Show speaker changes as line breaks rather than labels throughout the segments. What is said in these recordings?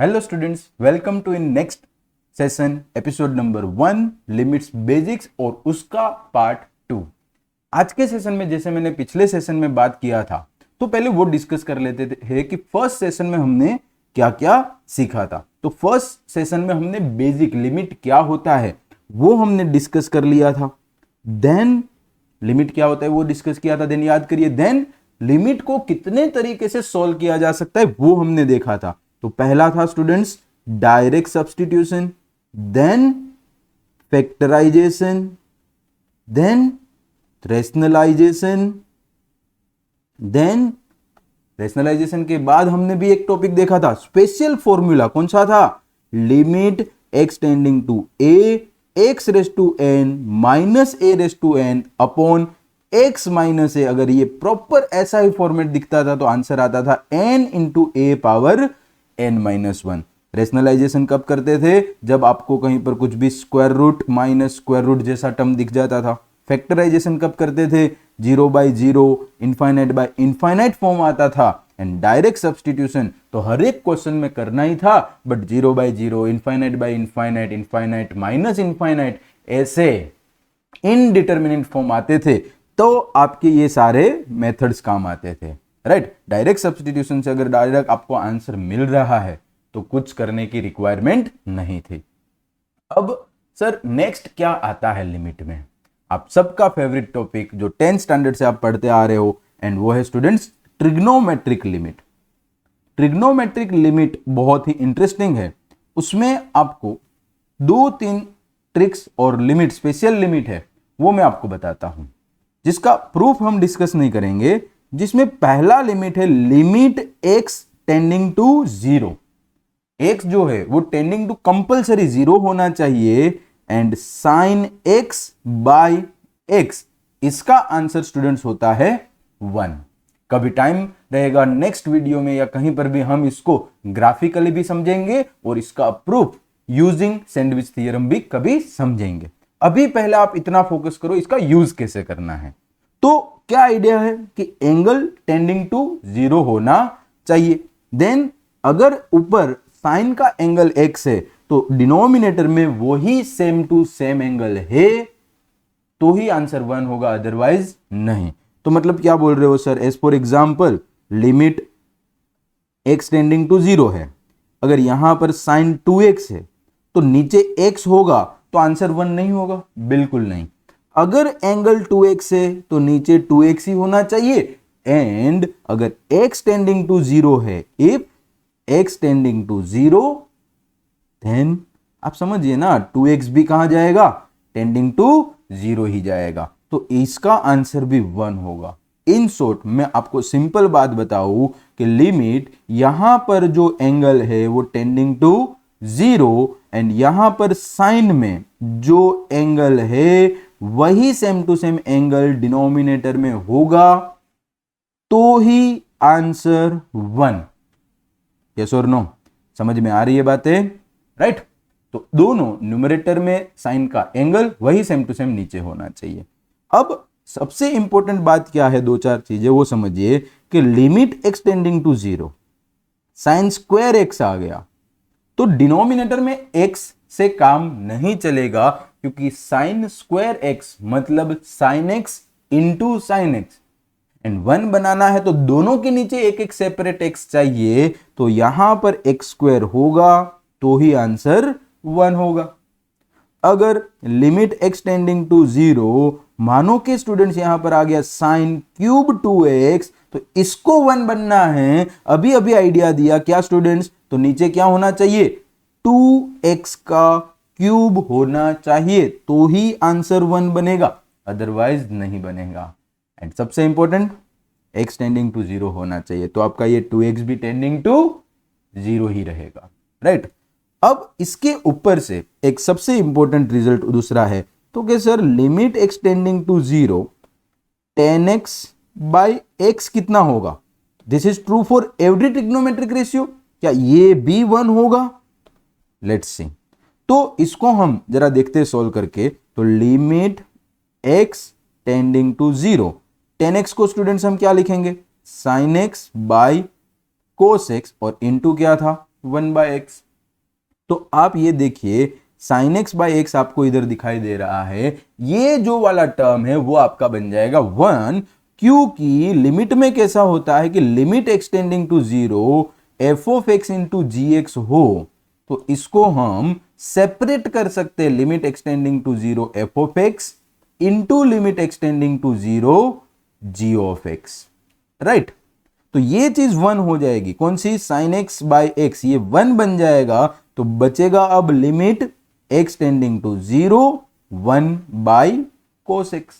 Hello students, welcome to in next session episode number 1 limits basics और उसका part 2। आज के सेशन में जैसे मैंने पिछले सेशन में बात किया था तो पहले वो डिस्कस कर लेते थे कि फर्स्ट सेशन में हमने क्या क्या सीखा था। तो फर्स्ट सेशन में हमने बेसिक लिमिट क्या होता है वो हमने डिस्कस कर लिया था। देन लिमिट क्या होता है वो डिस्कस किया था। देन याद करिए, देन लिमिट को कितने तरीके से सॉल्व किया जा सकता है वो हमने देखा था। तो पहला था students direct substitution, then factorisation, then rationalisation, then rationalisation के बाद हमने भी एक टॉपिक देखा था स्पेशल फॉर्मूला। कौन सा था? Limit x tending to a x raise to n minus a raise to n upon x minus a. अगर ये प्रॉपर ऐसा ही फॉर्मेट दिखता था तो आंसर आता था n into a power n minus one. Rationalisation कब करते थे? जब आपको कहीं पर कुछ भी square root minus square root जैसा टर्म दिख जाता था। फैक्टराइजेशन कब करते थे? 0 by 0 infinite by infinite form आता था। एंड डायरेक्ट सब्स्टिट्यूशन तो हर एक क्वेश्चन में करना ही था, but 0 by 0 infinite by infinite infinite minus infinite ऐसे इनडिटरमिनेट फॉर्म आते थे तो आपके ये सारे मेथड्स काम आते थे, राइट। डायरेक्ट सब्स्टिट्यूशन से अगर डायरेक्ट आपको आंसर मिल रहा है तो कुछ करने की रिक्वायरमेंट नहीं थी। अब सर नेक्स्ट क्या आता है लिमिट में? आप सबका फेवरेट टॉपिक जो 10th स्टैंडर्ड से आप पढ़ते आ रहे हो, एंड वो है students trigonometric limit. Trigonometric limit बहुत ही इंटरेस्टिंग है। उसमें आपको 2-3 ट्रिक्स और लिमिट, स्पेशल लिमिट है वो मैं आपको बताता हूं, जिसका प्रूफ हम डिस्कस नहीं करेंगे। जिसमें पहला लिमिट है limit x tending to 0। X जो है वो टेंडिंग टू कंपल्सरी 0 होना चाहिए and sine x by x, इसका आंसर स्टूडेंट्स होता है 1। कभी टाइम रहेगा नेक्स्ट वीडियो में या कहीं पर भी हम इसको ग्राफिकली भी समझेंगे और इसका प्रूफ यूजिंग सैंडविच थ्योरम भी कभी समझेंगे। अभी पहले आप इतना फोकस करो इसका यूज कैसे करना है। तो क्या आइडिया है कि एंगल टेंडिंग टू 0 होना चाहिए। देन अगर ऊपर साइन का एंगल x है तो डिनोमिनेटर में वही सेम टू सेम एंगल है तो ही आंसर 1 होगा, अदरवाइज नहीं। तो मतलब क्या बोल रहे हो sir? As for example limit x tending to 0 है, अगर यहां पर साइन 2x है तो नीचे x होगा तो आंसर 1 नहीं होगा? बिल्कुल नहीं। अगर एंगल 2x है तो नीचे 2x ही होना चाहिए। एंड अगर x टेंडिंग टू 0 है, if x tending to 0 then आप समझिए ना 2x भी कहां जाएगा? टेंडिंग टू 0 ही जाएगा, तो इसका आंसर भी 1 होगा। इन शॉर्ट मैं आपको सिंपल बात बताऊं कि लिमिट यहां पर जो एंगल है वो टेंडिंग टू 0 एंड यहां पर साइन में जो एंगल है वही same to same angle denominator में होगा तो ही आंसर 1। यस और नो? समझ में आ रही है बातें, राइट? तो दोनों न्यूमरेटर में साइन का एंगल वही सेम टू सेम नीचे होना चाहिए। अब सबसे इंपॉर्टेंट बात क्या है, 2-4 चीजें वो समझिए कि limit x tending to 0 sine square x आ गया तो डिनोमिनेटर में एक्स से काम नहीं चलेगा, क्योंकि साइन स्क्वायर एक्स मतलब sine x into sine x and 1 बनाना है तो दोनों के नीचे एक एक सेपरेट एक्स चाहिए, तो यहां पर एक्स स्क्वायर होगा तो ही आंसर 1 होगा। अगर लिमिट एक्स टेंडिंग टू 0 मानो के स्टूडेंट्स यहां पर आ गया साइन क्यूब 2x, तो इसको 1 बनना है। अभी अभी आइडिया दिया क्या स्टूडेंट्स? तो नीचे क्या होना चाहिए? 2x का क्यूब होना चाहिए तो ही आंसर 1 बनेगा, अदरवाइज नहीं बनेगा। एंड सबसे इंपॉर्टेंट x टेंडिंग टू 0 होना चाहिए, तो आपका ये 2x भी टेंडिंग टू 0 ही रहेगा, राइट। अब इसके ऊपर से एक सबसे इंपॉर्टेंट रिजल्ट दूसरा है, तो क्या sir limit x tending to 0 10x by x कितना होगा? This is true for every trigonometric ratio. क्या ये भी 1 होगा? Let's see. तो इसको हम जरा देखते हैं सोल्व करके। तो limit x tending to 0, 10x को स्टूडेंट्स हम क्या लिखेंगे? Sine x by cos x और इनटू क्या था? 1/x। तो आप ये देखिए sin x बाई एक्स आपको इधर दिखाई दे रहा है, ये जो वाला टर्म है वो आपका बन जाएगा 1, क्योंकि लिमिट में कैसा होता है कि limit x tending to 0 f of x into g x हो तो इसको हम सेपरेट कर सकते हैं, limit x tending to 0 f of x into limit x tending to 0 g of x, right. तो ये चीज 1 हो जाएगी, कौन सी, sin x बाई एक्स, ये 1 बन जाएगा। तो बचेगा अब limit x tending to 0 1 by cos x।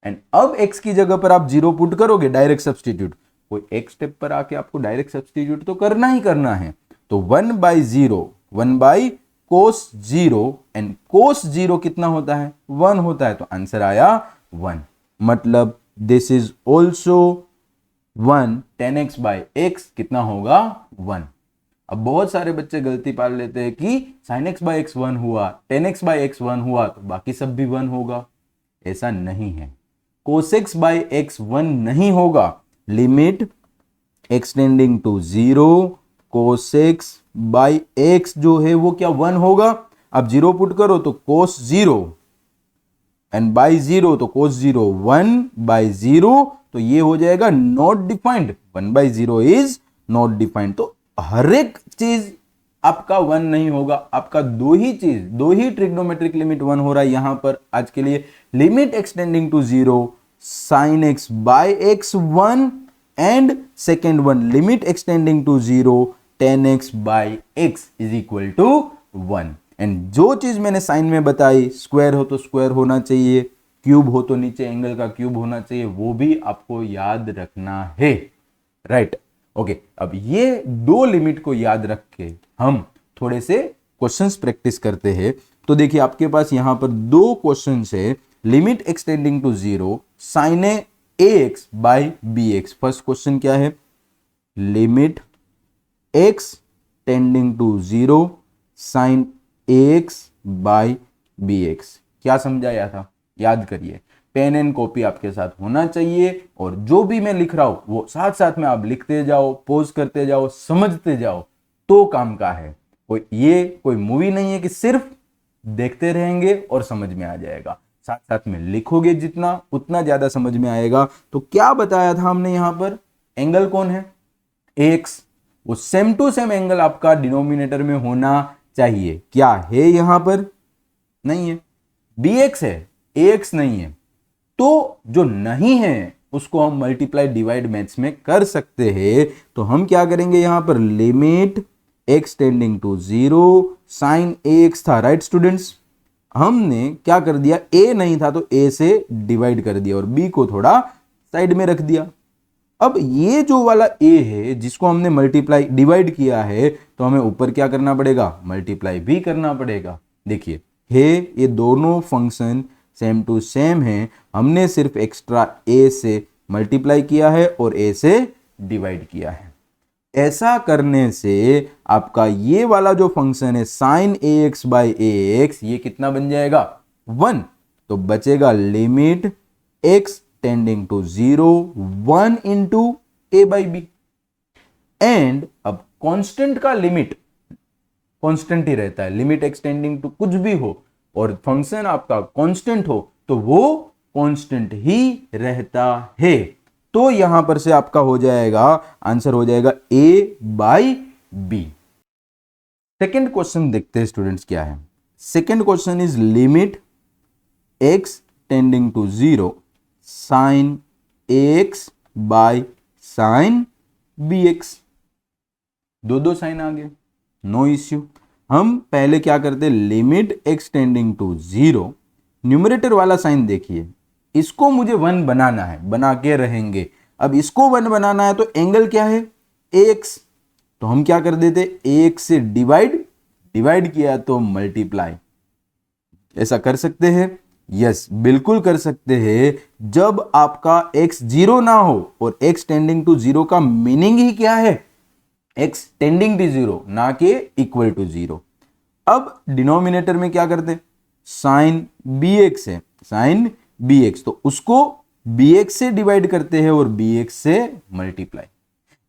And अब x की जगह पर आप 0 पुट करोगे, डायरेक्ट सब्सटीट्यूट, कोई एक स्टेप पर आके आपको डायरेक्ट सब्सटीट्यूट तो करना ही करना है। तो 1 by 0 1 by cos 0 and cos 0 कितना होता है, 1 होता है। तो आंसर आया 1, मतलब this is also 1, tan x by x कितना होगा 1। अब बहुत सारे बच्चे गलती पाल लेते हैं कि sin x बाई एक्स 1 हुआ, tan x बाई एक्स 1 हुआ तो बाकी सब भी 1 होगा, ऐसा नहीं है। cos x बाई एक्स 1 नहीं होगा, limit x tending to 0 cos x by x जो है वो क्या 1 होगा। अब 0 पुट करो तो cos 0 एंड बाई 0 तो cos 0 1 बाई 0, तो ये हो जाएगा not defined, 1 by 0 is not defined. तो हर एक चीज आपका 1 नहीं होगा, आपका दो ही ट्रिग्नोमेट्रिक लिमिट 1 हो रहा है यहां पर आज के लिए। Limit x tending to 0 sin x by x 1 and second one limit x tending to 0 tan x by x is equal to 1। And जो चीज मैंने साइन में बताई, स्क्वायर हो तो स्क्वायर होना चाहिए, क्यूब हो तो नीचे एंगल का क्यूब होना चाहिए, वो भी आपको याद रखना है, राइट। ओके, अब ये दो लिमिट को याद रख के हम थोड़े से क्वेश्चंस प्रैक्टिस करते हैं। तो देखिए आपके पास यहां पर दो क्वेश्चंस है, limit x tending to 0 sin ax by bx। First question क्या है, limit x tending to 0 sin ax by bx। क्या समझाया था, याद करिए, पेन एंड कॉपी आपके साथ होना चाहिए और जो भी मैं लिख रहा हूं वो साथ साथ में आप लिखते जाओ, पोज करते जाओ, समझते जाओ, तो काम का है। कोई मूवी नहीं है कि सिर्फ देखते रहेंगे और समझ में आ जाएगा, साथ साथ में लिखोगे जितना उतना ज्यादा समझ में आएगा। तो क्या बताया था हमने यहां पर, एंगल कौन है, एक्स, वो सेम टू सेम एंगल आपका डिनोमिनेटर में होना चाहिए। क्या है यहां पर, नहीं है, bx है, ax नहीं है। तो जो नहीं है उसको हम मल्टीप्लाई डिवाइड मैथ्स में कर सकते हैं। तो हम क्या करेंगे यहां पर, limit x tending to 0 sin ax था, राइट स्टूडेंट्स। हमने क्या कर दिया, a नहीं था तो a से डिवाइड कर दिया और b को थोड़ा साइड में रख दिया। अब ये जो वाला a है जिसको हमने मल्टीप्लाई डिवाइड किया है, तो हमें ऊपर क्या करना पड़ेगा, मल्टीप्लाई भी करना पड़ेगा। देखिए है ये दोनों फंक्शन सेम टू सेम है, हमने सिर्फ एक्स्ट्रा a से मल्टीप्लाई किया है और a से डिवाइड किया है। ऐसा करने से आपका ये वाला जो फंक्शन है sin ax बाई ax, ये कितना बन जाएगा, 1। तो बचेगा limit x tending to 0 1 into a by b। And अब कांस्टेंट का लिमिट कांस्टेंट ही रहता है, लिमिट एक्सटेंडिंग टू कुछ भी हो और फंक्शन आपका कांस्टेंट हो तो वो कांस्टेंट ही रहता है। तो यहां पर से आपका हो जाएगा, आंसर हो जाएगा a by b। Second question देखते हैं स्टूडेंट्स क्या है। Second question is limit x tending to 0 sin ax by sin bx। दो साइन आ गए, नो इश्यू। हम पहले क्या करते, limit x tending to 0, numerator वाला साइन देखिए, इसको मुझे 1 बनाना है, बना के रहेंगे। अब इसको 1 बनाना है तो एंगल क्या है, ax, तो हम क्या कर देते, ax से डिवाइड किया तो मल्टीप्लाई। ऐसा कर सकते हैं, यस बिल्कुल कर सकते हैं। जब आपका x 0 ना हो और x टेंडिंग टू 0 का मीनिंग ही क्या है, x टेंडिंग टू 0 ना कि इक्वल टू 0। अब डिनोमिनेटर में क्या करते, साइन bx है, साइन bx, तो उसको bx से डिवाइड करते हैं और bx से मल्टीप्लाई।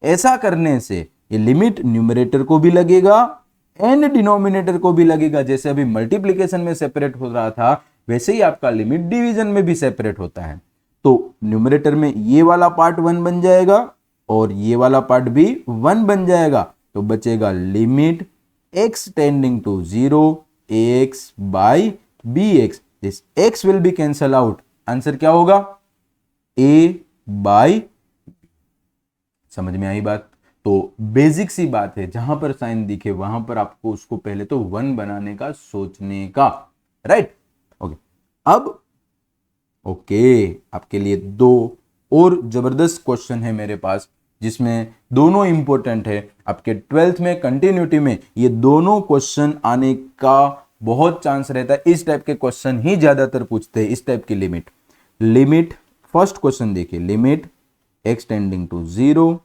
ऐसा करने से ये लिमिट न्यूमरेटर को भी लगेगा एंड डिनोमिनेटर को भी लगेगा। जैसे अभी मल्टीप्लिकेशन में सेपरेट हो रहा था, वैसे ही आपका लिमिट डिवीजन में भी सेपरेट होता है। तो न्यूमरेटर में ये वाला पार्ट 1 बन जाएगा और ये वाला पार्ट भी 1 बन जाएगा। तो बचेगा limit x tending to 0 ax by bx। This x will be cancel out. Answer क्या होगा? a by. समझ में आई बात? तो बेसिक सी बात है, जहां पर साइन दिखे वहां पर आपको उसको पहले तो 1 बनाने का सोचने का, राइट? ओके, अब आपके लिए 2 और जबरदस्त क्वेश्चन है मेरे पास, जिसमें दोनों इंपॉर्टेंट है। आपके 12th में कंटिन्यूटी में ये दोनों क्वेश्चन आने का बहुत चांस रहता है। इस टाइप के क्वेश्चन ही ज्यादातर पूछते हैं, इस टाइप की लिमिट। फर्स्ट क्वेश्चन देखिए, limit x tending to 0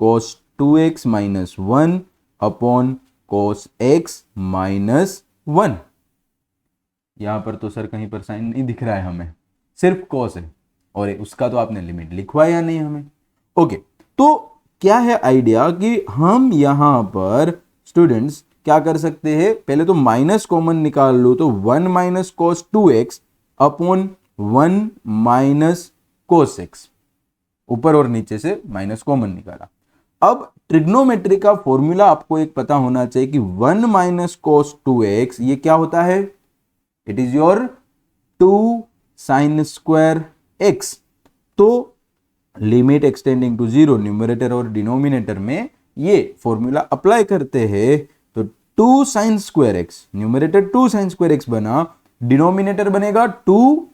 cos 2x minus 1 upon cos x minus 1। यहां पर तो सर कहीं पर साइन नहीं दिख रहा है, हमें सिर्फ cos है और उसका तो आपने लिमिट लिखवाया नहीं हमें। ओके, तो क्या है आइडिया कि हम यहां पर स्टूडेंट्स क्या कर सकते हैं, पहले तो माइनस कॉमन निकाल लो, तो 1 minus cos 2x upon 1 minus cos x, ऊपर और नीचे से माइनस कॉमन निकाला। अब ट्रिग्नोमेट्री का फॉर्मूला आपको एक पता होना चाहिए कि 1 माइनस cos 2x ये क्या होता है? It is your 2 sine square x। तो लिमिट एक्सटेंडिंग टू 0 न्यूमरेटर और डिनोमिनेटर में ये फॉर्मूला अप्लाई करते हैं, तो 2 sine square x, numerator 2 sine square x बना, डिनोमिनेटर बनेगा 2।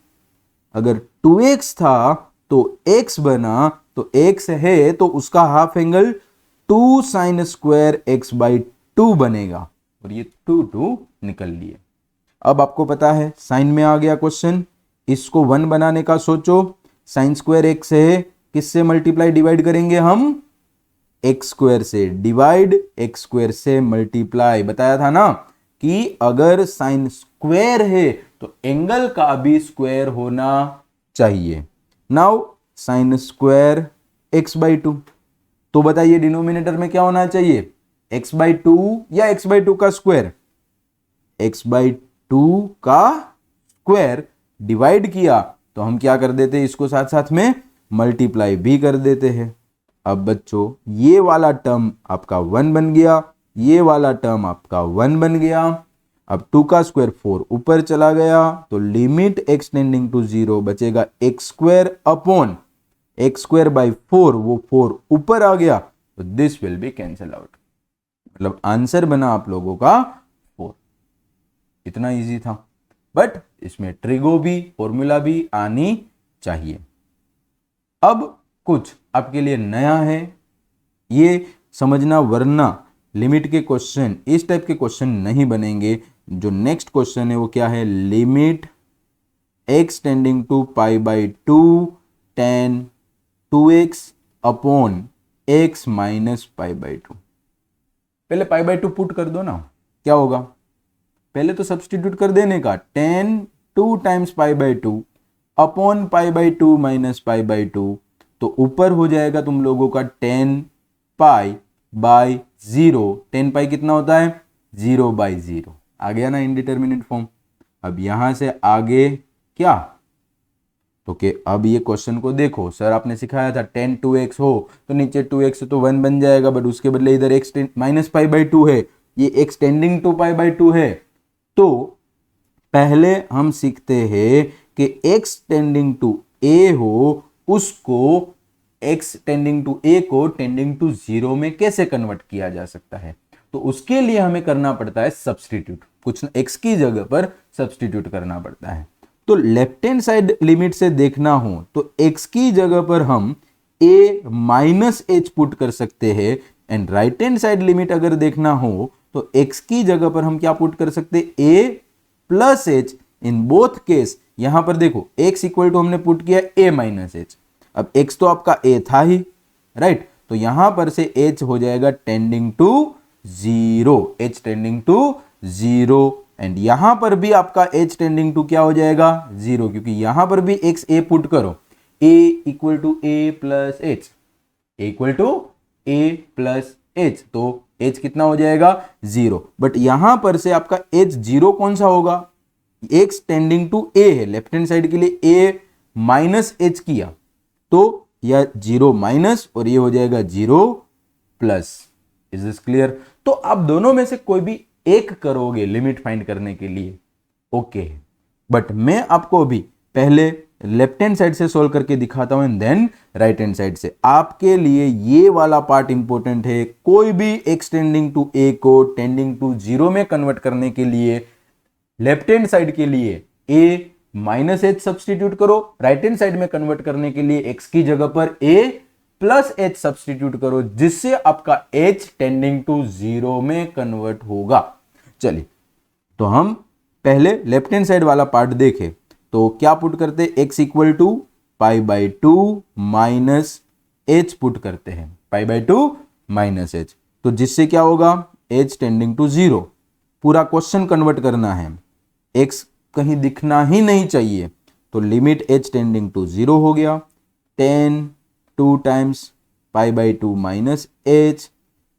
अगर 2x था तो x बना, तो x है तो उसका half angle 2 sine square x by 2 बनेगा, और ये 2 निकल लिए। अब आपको पता है साइन में आ गया क्वेश्चन, इसको 1 बनाने का सोचो। साइन स्क्वायर x है, किससे मल्टीप्लाई डिवाइड करेंगे हम? x स्क्वायर से डिवाइड, x स्क्वायर से मल्टीप्लाई। बताया था ना कि अगर साइन स्क्वायर है तो एंगल का भी स्क्वायर होना चाहिए। Now sine square x by 2, तो बताइए डिनोमिनेटर में क्या होना चाहिए? x बाई 2 या x बाई 2 का स्क्वायर? x बाई 2 का स्क्वायर डिवाइड किया तो हम क्या कर देते हैं, इसको साथ साथ में मल्टीप्लाई भी कर देते हैं। अब बच्चों ये वाला टर्म आपका 1 बन गया, ये वाला टर्म आपका 1 बन गया। अब 2 का स्क्वायर 4 ऊपर चला गया, तो लिमिट x टेंडिंग टू 0 बचेगा x square upon x square by 4, वो 4 ऊपर आ गया, तो this will be cancel out. मतलब आंसर बना आप लोगों का 4। इतना इजी था, बट इसमें ट्रिगो भी, फॉर्मूला भी आनी चाहिए। अब कुछ आपके लिए नया है ये समझना, वरना लिमिट के क्वेश्चन इस टाइप के क्वेश्चन नहीं बनेंगे। जो नेक्स्ट क्वेश्चन है वो क्या है? Limit x tending to pi by 2 tan 2x upon x minus pi by 2। पहले पाई बाई 2 पुट कर दो ना, क्या होगा? पहले तो सब्सटीट्यूट कर देने का, tan 2 times pi by 2 upon pi by 2 minus pi by 2, तो ऊपर हो जाएगा तुम लोगों का tan पाई बाई 0। tan पाई कितना होता है? 0 बाई 0। आ गया ना इनडिटर्मिनेट फॉर्म। अब यहां से आगे क्या? तो कि अब ये क्वेश्चन को देखो, सर आपने सिखाया था tan 2x हो तो नीचे 2x तो 1 बन जाएगा, बट उसके बदले इधर x माइनस पाई बाई 2 है, ये x tending to pi by 2 है। तो पहले हम सीखते हैं कि x टेंडिंग टू a हो, उसको x टेंडिंग टू a को टेंडिंग टू 0 में कैसे कन्वर्ट किया जा सकता है। तो उसके लिए हमें करना पड़ता है सब्सटीट्यूट, कुछ x की जगह पर सब्सटीट्यूट करना पड़ता है। तो लेफ्ट हैंड साइड लिमिट से देखना हो तो x की जगह पर हम a माइनस एच पुट कर सकते हैं, and right hand side limit अगर देखना हो तो x की जगह पर हम क्या पुट कर सकते हैं? a plus H. In both case यहां पर देखो x इक्वल टू हमने पुट किया a माइनस एच। अब x तो आपका a था ही, राइट? तो यहां पर से h हो जाएगा tending to 0, h tending to 0, and यहां पर भी आपका h टेंडिंग टू क्या हो जाएगा? 0, क्योंकि यहां पर भी x a पुट करो, a equal to a plus h, equal to a plus h, तो h कितना हो जाएगा 0। बट यहां पर से आपका h 0 कौन सा होगा, x टेंडिंग टू a है, लेफ्ट हैंड साइड के लिए a माइनस h किया तो यह 0 माइनस और ये हो जाएगा 0 प्लस। Is this clear? तो आप दोनों में से कोई भी एक करोगे लिमिट फाइंड करने के लिए, ओके। बट मैं आपको अभी पहले लेफ्ट हैंड साइड से सॉल्व करके दिखाता हूं and then right hand side से। आपके लिए ये वाला पार्ट इंपॉर्टेंट है। कोई भी x टेंडिंग टू a को टेंडिंग टू 0 में कन्वर्ट करने के लिए लेफ्ट हैंड साइड के लिए a माइनस एच सब्सटीट्यूट करो, राइट हैंड साइड में कन्वर्ट करने के लिए x की जगह पर a प्लस एच सब्सटीट्यूट करो, जिससे आपका h टेंडिंग टू 0 में कन्वर्ट होगा। चलिए, तो हम पहले लेफ्ट हैंड साइड वाला पार्ट देखें तो क्या पुट करते हैं, x equal to pi by 2 minus h put करते हैं, पाई बाई 2 माइनस एच, तो जिससे क्या होगा h टेंडिंग टू 0। पूरा क्वेश्चन कन्वर्ट करना है, x कहीं दिखना ही नहीं चाहिए, तो लिमिट h टेंडिंग टू 0 हो गया, 10 2 times pi by 2 minus H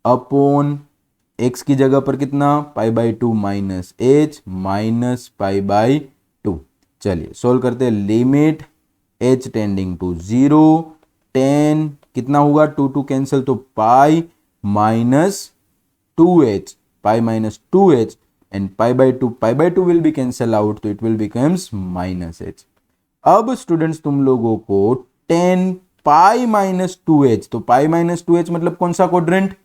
upon x की जगह पर कितना पाई by 2 minus H minus pi by 2। चलिए सॉल्व करते हैं, लिमिट h टेंडिंग टू 0, 10 कितना हुआ 2 2 कैंसिल तो pi minus 2h, pi minus 2h and pi by 2 will be cancel out तो it will becomes minus h। अब स्टूडेंट्स तुम लोगों को 10 पाई माइनस 2h, तो पाई माइनस 2h मतलब कौन सा quadrant,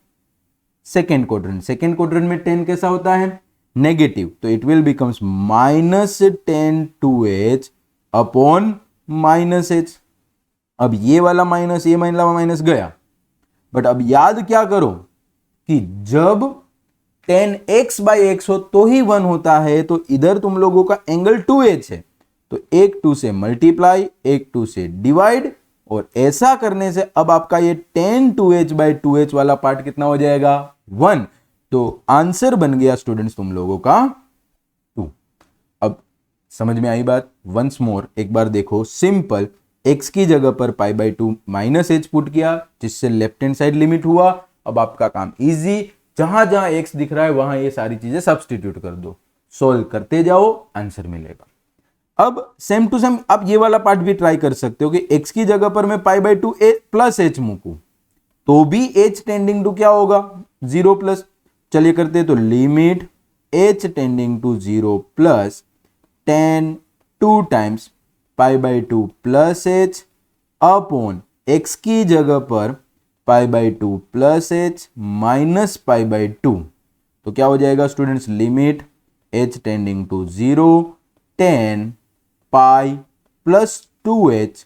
second quadrant. Second quadrant में 10 कैसा होता है नेगेटिव, तो it will becomes minus 10 2h upon minus h। अब ये वाला माइनस ये वाला माइनस गया, बट अब याद क्या करो कि जब 10x बाई एक्स हो तो ही 1 होता है, तो इधर तुम लोगों का एंगल 2h है, तो एक 2 से मल्टीप्लाई एक 2 से डिवाइड, और ऐसा करने से अब आपका ये 10 2h बाई 2h वाला पार्ट कितना हो जाएगा 1। तो आंसर बन गया स्टूडेंट्स तुम लोगों का 2। अब समझ में आई बात? वंस मोर एक बार देखो, सिंपल x की जगह पर pi by 2 minus h put किया, जिससे लेफ्ट हैंड साइड लिमिट हुआ। अब आपका काम इजी, जहां जहां x दिख रहा है वहां ये सारी चीजें सब्सटीट्यूट कर दो, सोल्व करते जाओ, आंसर मिलेगा। अब सेम टू सेम आप ये वाला पार्ट भी ट्राई कर सकते हो कि x की जगह पर मैं पाई बाई 2 प्लस एच मूकू तो भी h टेंडिंग टू क्या होगा 0 प्लस। चलिए करते हैं, तो limit h tending to 0 plus 10 2 times pi by 2 plus h upon x की जगह पर pi by 2 plus h minus pi by 2, तो क्या हो जाएगा students, limit h tending to 0 10 pi plus 2h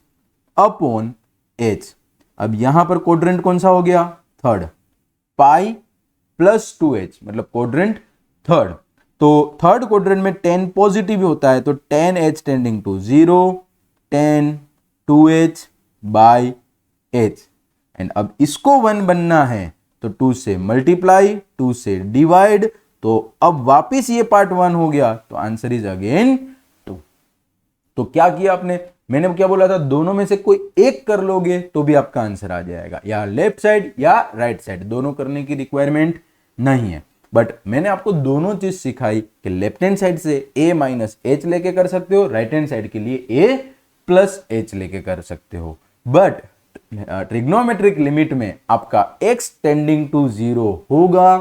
upon h। अब यहां पर क्वाड्रेंट कौन सा हो गया, थर्ड, पाई प्लस 2h मतलब क्वाड्रेंट थर्ड, तो थर्ड क्वाड्रेंट में 10 पॉजिटिव होता है, तो 10h tending to 0 10 2h by h, and अब इसको 1 बनना है तो 2 से मल्टीप्लाई 2 से डिवाइड, तो अब वापिस ये पार्ट 1 हो गया, तो आंसर इज अगेन 2। तो क्या किया आपने, मैंने क्या बोला था, दोनों में से कोई एक कर लोगे तो भी आपका आंसर आ जाएगा, या लेफ्ट साइड या राइट साइड, दोनों करने की रिक्वायरमेंट नहीं है। बट मैंने आपको दोनों चीज सिखाई कि लेफ्ट हैंड साइड से a माइनस एच लेके कर सकते हो, राइट हैंड साइड के लिए a प्लस एच लेके कर सकते हो। बट ट्रिग्नोमेट्रिक लिमिट में आपका x टेंडिंग टू 0 होगा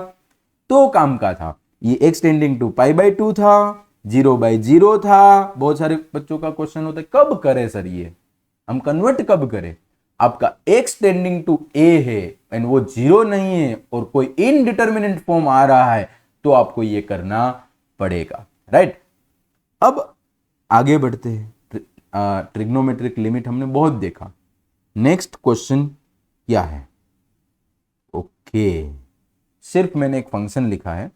तो काम का था, ये x tending to pi by 2 था, 0 बाई 0 था। बहुत सारे बच्चों का क्वेश्चन होता है कब करें सर, ये हम कन्वर्ट कब करें, आपका x टेंडिंग टू a है एंड वो 0 नहीं है और कोई इनडिटर्मिनेंट फॉर्म आ रहा है, तो आपको ये करना पड़ेगा, राइट। अब आगे बढ़ते हैं, ट्रिग्नोमेट्रिक लिमिट हमने बहुत देखा, नेक्स्ट क्वेश्चन क्या है, ओके सिर्फ मैंने एक फंक्शन लिखा है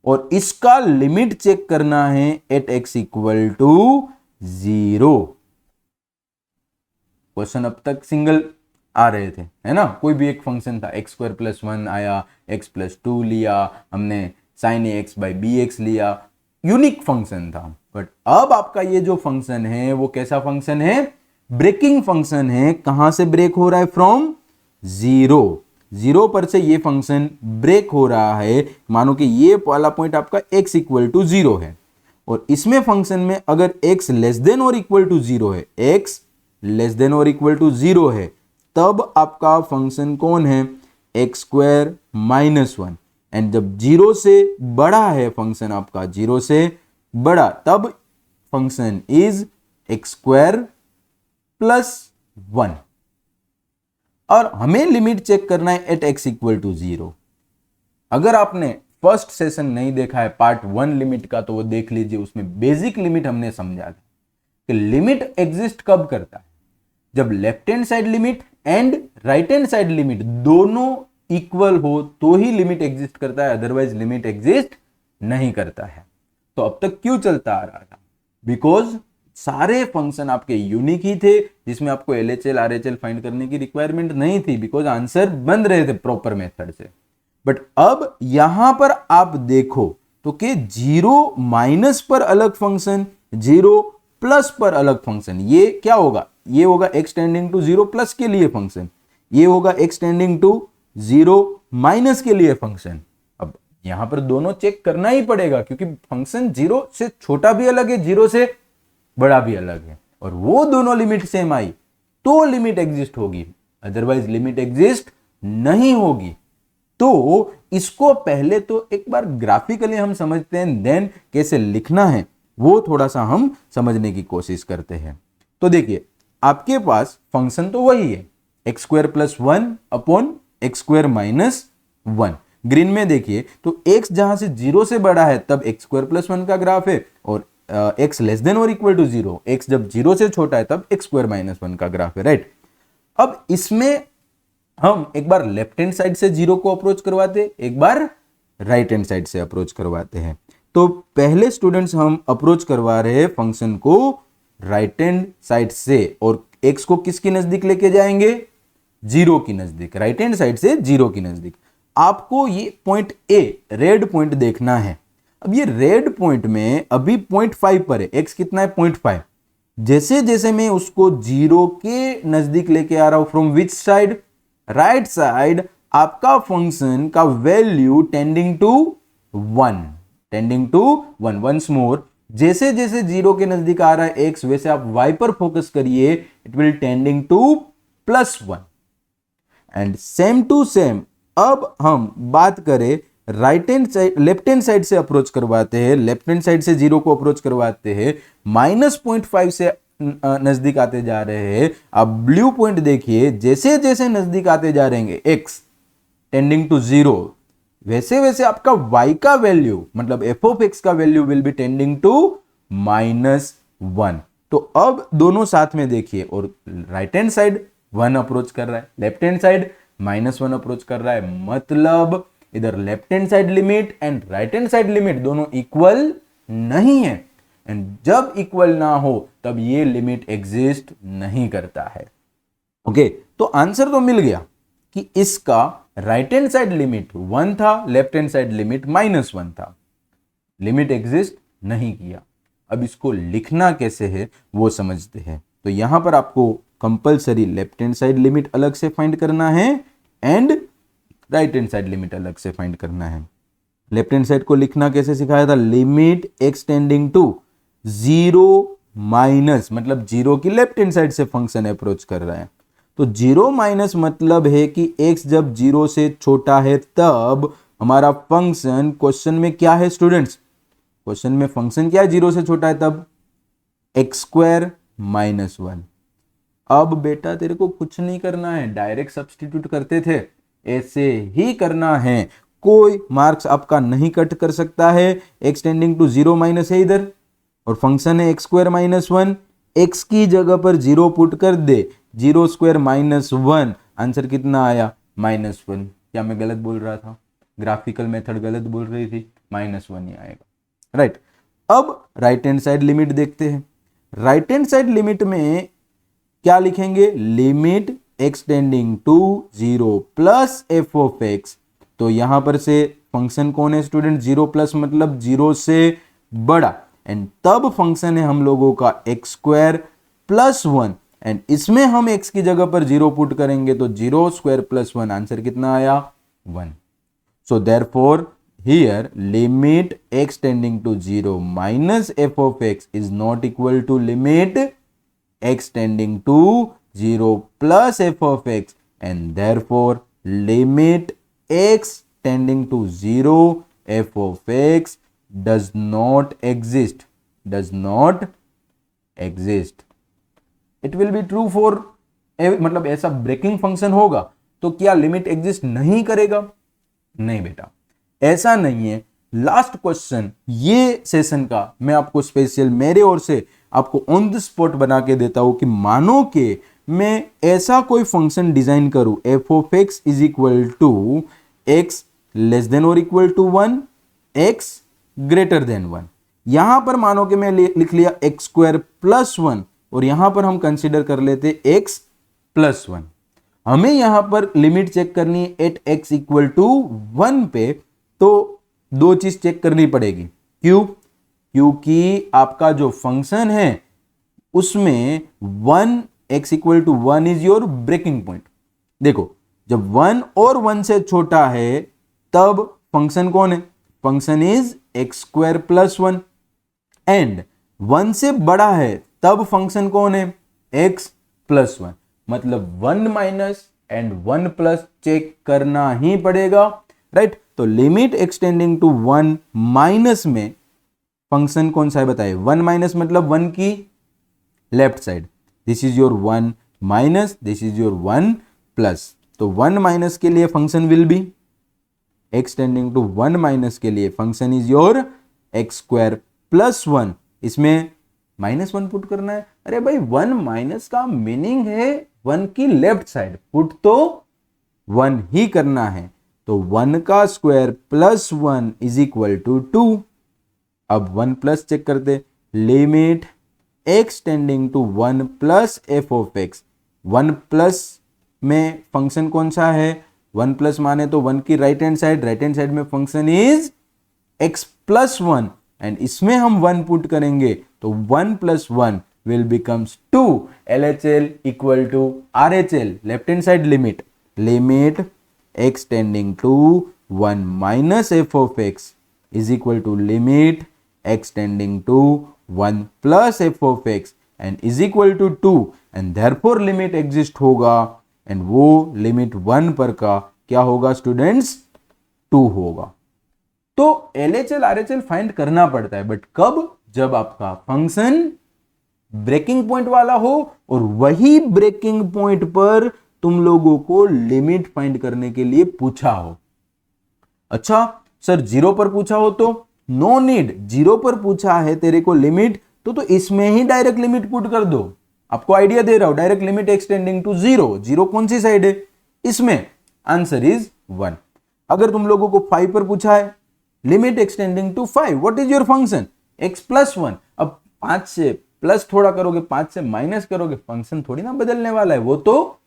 और इसका लिमिट चेक करना है at x equal to 0। Question अब तक सिंगल आ रहे थे, है ना, कोई भी एक फंक्शन था, x स्क्वायर प्लस 1 आया, x प्लस 2 लिया हमने, साइन ax बाई bx लिया, यूनिक फंक्शन था। बट अब आपका ये जो फंक्शन है वो कैसा फंक्शन है, ब्रेकिंग फंक्शन है। कहां से ब्रेक हो रहा है, फ्रॉम 0, जीरो पर से ये फंक्शन ब्रेक हो रहा है, मानो कि ये वाला पॉइंट आपका x इक्वल टू 0 है और इसमें फंक्शन में अगर x लेस देन और इक्वल टू 0 है, x लेस देन और इक्वल टू 0 है, तब आपका फंक्शन कौन है, एक्स स्क्वायर माइनस 1। एंड जब 0 से बड़ा है फंक्शन आपका, 0 से बड़ा, तब function is x square plus 1। और हमें लिमिट चेक करना है एट x इक्वल टू 0। अगर आपने फर्स्ट सेशन नहीं देखा है पार्ट 1 लिमिट का, तो वो देख लीजिए, उसमें बेसिक लिमिट हमने समझा था कि लिमिट एग्जिस्ट कब करता है, जब left hand side limit and right hand side limit दोनों इक्वल हो तो ही लिमिट एग्जिस्ट करता है, अदरवाइज लिमिट एग्जिस्ट नहीं करता है। तो अब तक क्यों चलता आ रहा था, बिकॉज सारे फंक्शन आपके यूनिक ही थे, जिसमें आपको LHL RHL फाइंड करने की रिक्वायरमेंट नहीं थी, बिकॉज आंसर बन रहे थे प्रॉपर मेथड से। बट अब यहां पर आप देखो तो कि 0 माइनस पर अलग फंक्शन, 0 प्लस पर अलग फंक्शन, ये क्या होगा, ये होगा x टेंडिंग टू 0 प्लस के लिए फंक्शन, ये होगा x टेंडिंग टू 0 माइनस के लिए फंक्शन। अब यहां पर दोनों चेक करना ही पड़ेगा, क्योंकि फंक्शन 0 से छोटा भी अलग है, 0 से बड़ा भी अलग है, और वो दोनों लिमिट सेम आई तो लिमिट एग्जिस्ट होगी, अदरवाइज लिमिट एग्जिस्ट नहीं होगी। तो इसको पहले तो एक बार ग्राफिकली हम समझते हैं, देन कैसे लिखना है वो थोड़ा सा हम समझने की कोशिश करते हैं। तो देखिए, आपके पास फंक्शन तो वही है, x square plus 1 upon x square minus 1। Green में देखिए तो x जहां से 0 से बड़ा है तब एक्स स्क्वायर प्लस 1 का ग्राफ है, और x लेस देन और इक्वल टू 0, x जब 0 से छोटा है तब एक्स स्क्वायर माइनस 1 का ग्राफ है, राइट। अब इसमें हम एक बार लेफ्ट हैंड साइड से 0 को अप्रोच करवाते, एक बार राइट हैंड साइड से अप्रोच करवाते हैं। तो पहले स्टूडेंट्स हम अप्रोच करवा रहे हैं फंक्शन को राइट हैंड साइड से, और x को किसके नजदीक लेके जाएंगे, 0 की नजदीक, राइट हैंड साइड से 0 की नजदीक। आपको ये पॉइंट A रेड पॉइंट देखना है। अब ये रेड पॉइंट में अभी 0.5 पर है, x कितना है 0.5। जैसे जैसे मैं उसको 0 के नजदीक लेके आ रहा हूं, from which side, right side, आपका फंक्शन का value tending to 1, tending to 1। Once more, जैसे जैसे 0 के नजदीक आ रहा है x, वैसे आप y पर फोकस करिए, it will tending to +1। And same to same अब हम बात करें right hand side, left hand side से अप्रोच करवाते हैं, लेफ्ट हैंड साइड से 0 को अप्रोच करवाते हैं, -0.5 से नजदीक आते जा रहे हैं। अब ब्लू पॉइंट देखिए, जैसे जैसे नजदीक आते जा रहे हैं x टेंडिंग टू 0, वैसे वैसे आपका y का वैल्यू, मतलब f ऑफ x का value will be tending to -1। तो अब दोनों साथ में देखिए, और राइट हैंड साइड 1 अप्रोच कर रहा है, लेफ्ट हैंड साइड -1 अप्रोच कर रहा है, मतलब इधर left hand side limit and right hand side limit दोनों इक्वल नहीं है, एंड जब इक्वल ना हो तब ये लिमिट एग्जिस्ट नहीं करता है। ओके, तो आंसर तो मिल गया कि इसका राइट हैंड साइड लिमिट 1 था, लेफ्ट हैंड साइड लिमिट -1 था, लिमिट एग्जिस्ट नहीं किया। अब इसको लिखना कैसे है वो समझते हैं। तो यहां पर आपको compulsory left hand side limit अलग से फाइंड करना है and right hand side limit अलग से फाइंड करना है। लेफ्ट हैंड साइड को लिखना कैसे सिखाया था, limit x tending to 0 minus, मतलब 0 की लेफ्ट हैंड साइड से फंक्शन अप्रोच कर रहा है, तो 0 माइनस मतलब है कि x जब 0 से छोटा है तब हमारा फंक्शन, क्वेश्चन में क्या है स्टूडेंट्स, क्वेश्चन में फंक्शन क्या है, 0 से छोटा है तब एक्स स्क्वायर माइनस 1। अब बेटा तेरे को कुछ नहीं करना है, डायरेक्ट सब्स्टिट्यूट करते थे, ऐसे ही करना है, कोई मार्क्स आपका नहीं कट कर सकता है। x टेंडिंग टू 0 माइनस है इधर, और फंक्शन है एक्स स्क्वायर माइनस 1, x की जगह पर 0 पुट कर दे, 0 स्क्वायर माइनस 1, आंसर कितना आया -1। क्या मैं गलत बोल रहा था, ग्राफिकल मेथड गलत बोल रही थी, -1 ही आएगा, राइट। अब राइट हैंड साइड लिमिट देखते हैं। राइट हैंड साइड लिमिट में क्या लिखेंगे, limit x tending to 0 plus f of x। तो यहां पर से फंक्शन कौन है स्टूडेंट, 0 प्लस मतलब 0 से बड़ा, एंड तब फंक्शन है हम लोगों का एक्स स्क्वायर प्लस 1, एंड इसमें हम x की जगह पर 0 पुट करेंगे तो 0 स्क्वायर प्लस 1, आंसर कितना आया 1. So therefore here limit x tending to 0 minus f of x is not equal to limit x tending to 0 plus f of x, and therefore limit x tending to 0 f of x does not exist. It will be true for मतलब ऐसा breaking function होगा तो क्या limit exist नहीं करेगा? नहीं बेटा, ऐसा नहीं है. लास्ट क्वेश्चन ये सेशन का मैं आपको स्पेशल मेरे ओर से आपको ऑन द स्पॉट बना के देता हूं कि मानो कि मैं ऐसा कोई फंक्शन डिजाइन करूं f of x is equal to x less than और equal to 1, x greater than 1. यहां पर मानो कि मैं लिख लिया x स्क्वायर प्लस 1 और यहां पर हम कंसीडर कर लेते x प्लस 1. हमें यहां पर लिमिट चेक करनी है एट x इक्वल टू 1 पे, तो दो चीज चेक करनी पड़ेगी. क्यों? क्योंकि आपका जो फंक्शन है उसमें 1 x equal to 1 is your breaking point. देखो, जब 1 और 1 से छोटा है तब फंक्शन कौन है? Function is x square plus 1. And 1 से बड़ा है तब फंक्शन कौन है? x plus 1. मतलब 1 माइनस एंड 1 प्लस चेक करना ही पड़ेगा, राइट? तो लिमिट एक्सटेंडिंग टू 1 माइनस में फंक्शन कौन सा है बताइए? 1 माइनस मतलब 1 की left side. This is your 1 minus, this is your 1 plus. तो 1 माइनस के लिए function will be x tending to 1 minus के लिए function is your x square plus 1. इसमें -1 पुट करना है. अरे भाई 1 माइनस का मीनिंग है 1 की लेफ्ट साइड, पुट तो 1 ही करना है. तो 1 का square plus 1 is equal to 2. अब 1 प्लस चेक करते. Limit x tending to 1 plus f of x. 1 plus में फंक्शन कौन सा है? 1 प्लस माने तो 1 की राइट हैंड साइड में function is x plus 1 and इसमें हम 1 पुट करेंगे तो 1 plus 1 will becomes 2. LHL equal to RHL. Left hand side limit x tending to 1 minus f of x is equal to limit x tending to 1 plus f of x and is equal to 2. And therefore limit exist होगा and वो limit 1 पर का क्या होगा students? 2 होगा. तो LHL RHL find करना पड़ता है, बट कब? जब आपका फंक्शन ब्रेकिंग पॉइंट वाला हो और वही ब्रेकिंग पॉइंट पर तुम लोगों को लिमिट फाइंड करने के लिए पूछा हो. अच्छा सर 0 पर पूछा हो तो नो नीड. 0 पर पूछा है तेरे को लिमिट तो इसमें ही डायरेक्ट लिमिट पुट कर दो. आपको आइडिया दे रहा हूं. डायरेक्ट लिमिट एक्सटेंडिंग टू 0 कौन सी साइड है? इसमें आंसर इज 1. अगर तुम लोगों को 5 पर पूछा है limit x tending to 5, what is your function? x plus 1. अब 5 से प्लस थोड़ा करोगे, 5 से माइनस करोगे, फंक्शन थोड़ी ना बदलने वाला है, वो तो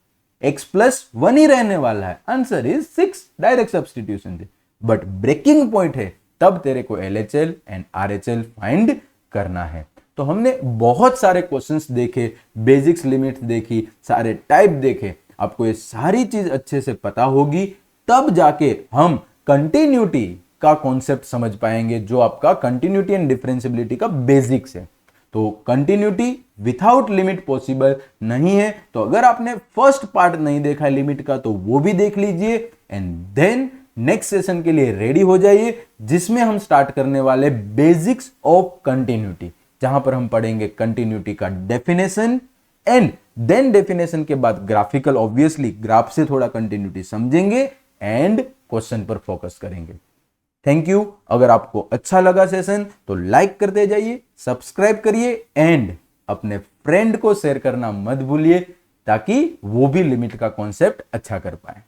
x प्लस 1 ही रहने वाला है. Answer is 6. डायरेक्ट सब्स्टिट्यूशन थे. बट ब्रेकिंग पॉइंट है तब तेरे को LHL एंड RHL फाइंड करना है. तो हमने बहुत सारे क्वेश्चंस देखे, बेसिक्स लिमिट्स देखी, सारे टाइप देखे. आपको ये सारी चीज अच्छे से पता होगी तब जाके हम कंटिन्यूटी का कॉन्सेप्ट समझ पाएंगे, जो आपका कंटिन्यूटी एंड डिफरेंशिएबिलिटी का बेसिक्स है. तो कंटिन्यूटी विथआउट लिमिट पॉसिबल नहीं है. तो अगर आपने फर्स्ट पार्ट नहीं देखा है लिमिट का तो वो भी देख लीजिए एंड देन नेक्स्ट सेशन के लिए रेडी हो जाइए, जिसमें हम स्टार्ट करने वाले बेसिक्स ऑफ कंटिन्यूटी, जहां पर हम पढ़ेंगे कंटिन्यूटी का डेफिनेशन एंड देन डेफिनेशन के बाद ग्राफिकल. ऑब्वियसली ग्राफ से थोड़ा कंटिन्यूटी समझेंगे एंड क्वेश्चन पर फोकस करेंगे. Thank you. अगर आपको अच्छा लगा सेशन तो लाइक करते जाइए, सब्सक्राइब करिए एंड अपने फ्रेंड को शेयर करना मत भूलिए ताकि वो भी लिमिट का कॉन्सेप्ट अच्छा कर पाए.